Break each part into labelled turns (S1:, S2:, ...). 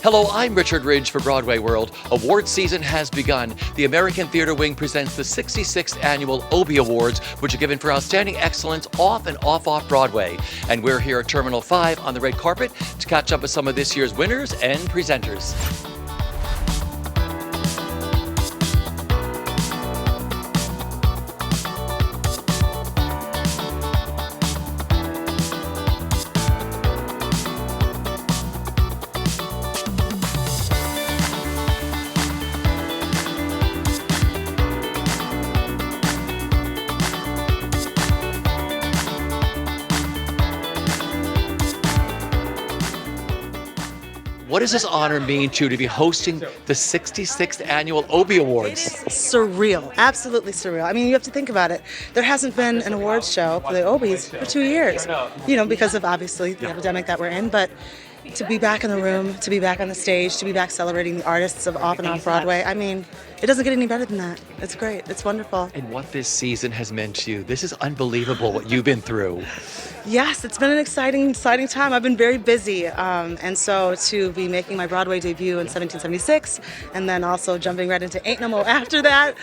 S1: Hello, I'm Richard Ridge for BroadwayWorld. Award season has begun. The American Theatre Wing presents the 66th Annual Obie Awards, which are given for outstanding excellence off and off Broadway. And we're here at Terminal 5 on the red carpet to catch up with some of this year's winners and presenters. What does this honor mean to you to be hosting the 66th Annual Obie Awards?
S2: It is surreal, absolutely surreal. I mean, you have to think about it. There hasn't been an awards show for the Obies for 2 years, because of obviously the epidemic that we're in, but to be back in the room, to be back on the stage, to be back celebrating the artists of off and on Broadway, I mean, it doesn't get any better than that. It's great. It's wonderful.
S1: And what this season has meant to you. This is unbelievable what you've been through.
S2: Yes, it's been an exciting time. I've been very busy, and so to be making my Broadway debut in 1776, and then also jumping right into Ain't No Mo after that,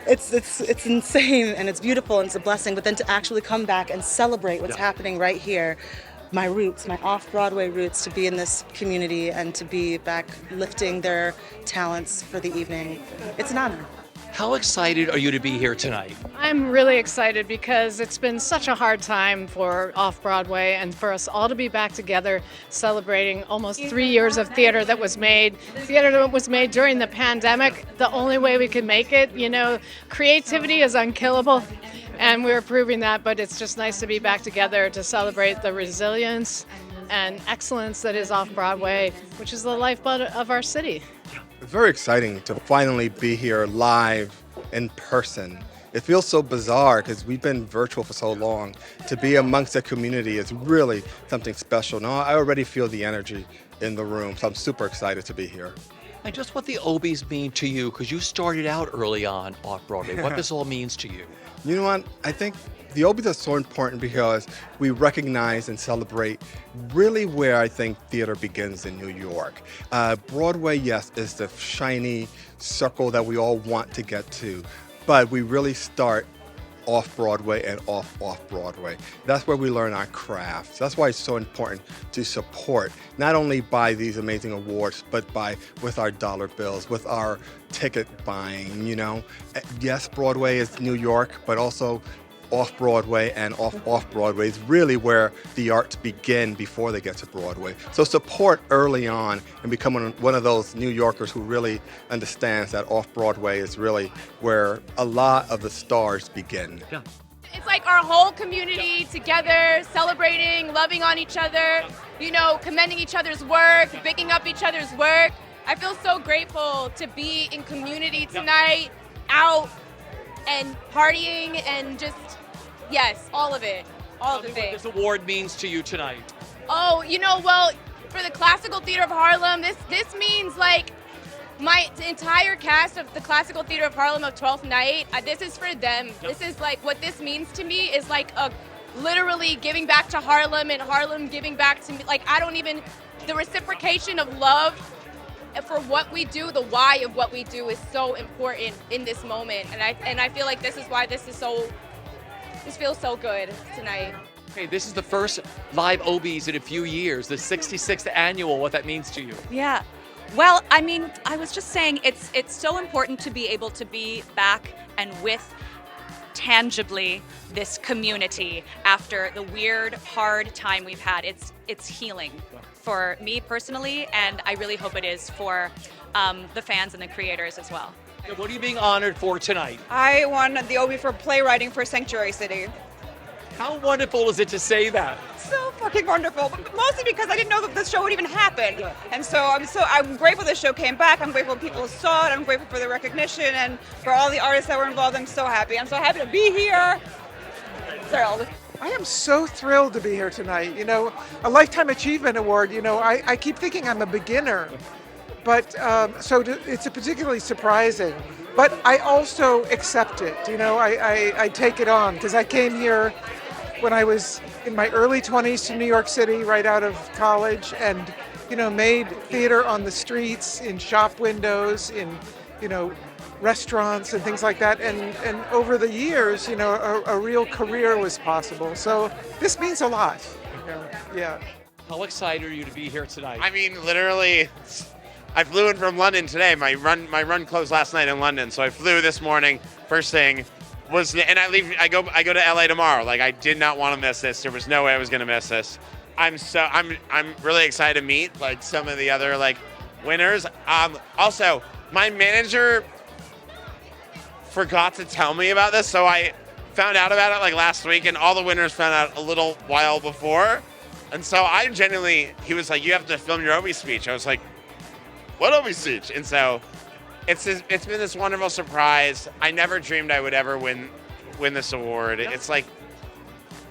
S2: it's insane and it's beautiful and it's a blessing. But then to actually come back and celebrate what's happening right here, my roots, my off-Broadway roots, to be in this community and to be back lifting their talents for the evening, it's an honor.
S1: How excited are you to be here tonight?
S3: I'm really excited because it's been such a hard time for off-Broadway and for us all to be back together celebrating almost 3 years of theater that was made during the pandemic. The only way we could make it, creativity is unkillable, and we're proving that, but it's just nice to be back together to celebrate the resilience and excellence that is off-Broadway, which is the lifeblood of our city.
S4: It's very exciting to finally be here live in person. It feels so bizarre because we've been virtual for so long. To be amongst the community is really something special. Now I already feel the energy in the room, so I'm super excited to be here.
S1: And just what the Obies mean to you, because you started out early on off-Broadway. What this all means to you.
S4: You know what? I think the Obies are so important because we recognize and celebrate really where I think theater begins in New York. Broadway, yes, is the shiny circle that we all want to get to, but we really start off-Broadway and off-Broadway. That's where we learn our craft. That's why it's so important to support, not only by these amazing awards, but with our dollar bills, with our ticket buying, Yes, Broadway is New York, but also off-Broadway and off-Broadway is really where the arts begin before they get to Broadway. So support early on and become one of those New Yorkers who really understands that off-Broadway is really where a lot of the stars begin.
S1: Yeah.
S5: It's like our whole community together, celebrating, loving on each other, commending each other's work, picking up each other's work. I feel so grateful to be in community tonight, out and partying and just, yes, all of it, all of the things.
S1: What this award means to you tonight.
S5: Oh, well, for the Classical Theater of Harlem, this means like my entire cast of the Classical Theater of Harlem of 12th Night, this is for them. This is like, what this means to me is like literally giving back to Harlem and Harlem giving back to me. Like, the reciprocation of love for what we do, the why of what we do is so important in this moment. And I feel like this is why this feels so good tonight.
S1: Okay, this is the first live Obies in a few years, the 66th annual, what that means to you.
S6: Yeah. Well, I was just saying it's so important to be able to be back and with tangibly this community after the weird, hard time we've had. It's healing for me personally, and I really hope it is for the fans and the creators as well.
S1: What are you being honored for tonight?
S7: I won the Obie for playwriting for Sanctuary City.
S1: How wonderful is it to say that?
S7: So fucking wonderful, but mostly because I didn't know that this show would even happen. And so I'm grateful the show came back. I'm grateful people saw it. I'm grateful for the recognition and for all the artists that were involved. I'm so happy. I'm so happy to be here. Thrilled.
S8: I am so thrilled to be here tonight. A Lifetime Achievement Award, I keep thinking I'm a beginner, but it's particularly surprising. But I also accept it, I take it on because I came here when I was in my early 20s to New York City right out of college, and made theater on the streets, in shop windows, in, restaurants and things like that. And over the years, a real career was possible. So this means a lot. Yeah.
S1: How excited are you to be here tonight?
S9: I mean, literally, I flew in from London today. My run closed last night in London, so I flew this morning. First thing was, and I go to LA tomorrow. Like, I did not want to miss this. There was no way I was going to miss this. I'm really excited to meet like some of the other like winners. Also, my manager forgot to tell me about this, so I found out about it like last week, and all the winners found out a little while before. And so he was like, you have to film your Obie speech. I was like, what Obie speech? And so it's been this wonderful surprise. I never dreamed I would ever win this award. It's like,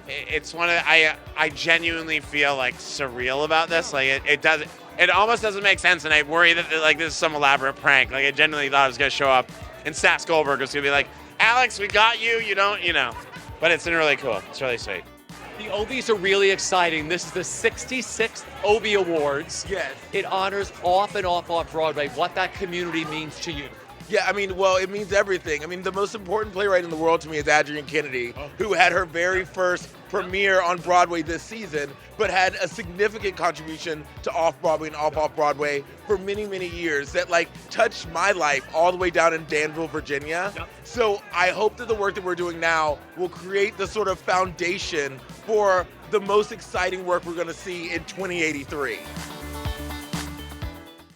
S9: it's one of I genuinely feel like surreal about this. Like it almost doesn't make sense, and I worry that like this is some elaborate prank. Like I genuinely thought I was gonna show up and Stas Goldberg was gonna be like, Alex, we got you. You don't, But it's been really cool. It's really sweet.
S1: The Obies are really exciting. This is the 66th Obie Awards.
S10: Yes.
S1: It honors off and off Broadway, what that community means to you.
S10: Yeah, I mean, well, it means everything. I mean, the most important playwright in the world to me is Adrienne Kennedy, who had her very first premiere on Broadway this season, but had a significant contribution to off-Broadway and off-Broadway for many, many years that, like, touched my life all the way down in Danville, Virginia. Yep. So I hope that the work that we're doing now will create the sort of foundation for the most exciting work we're going to see in 2083.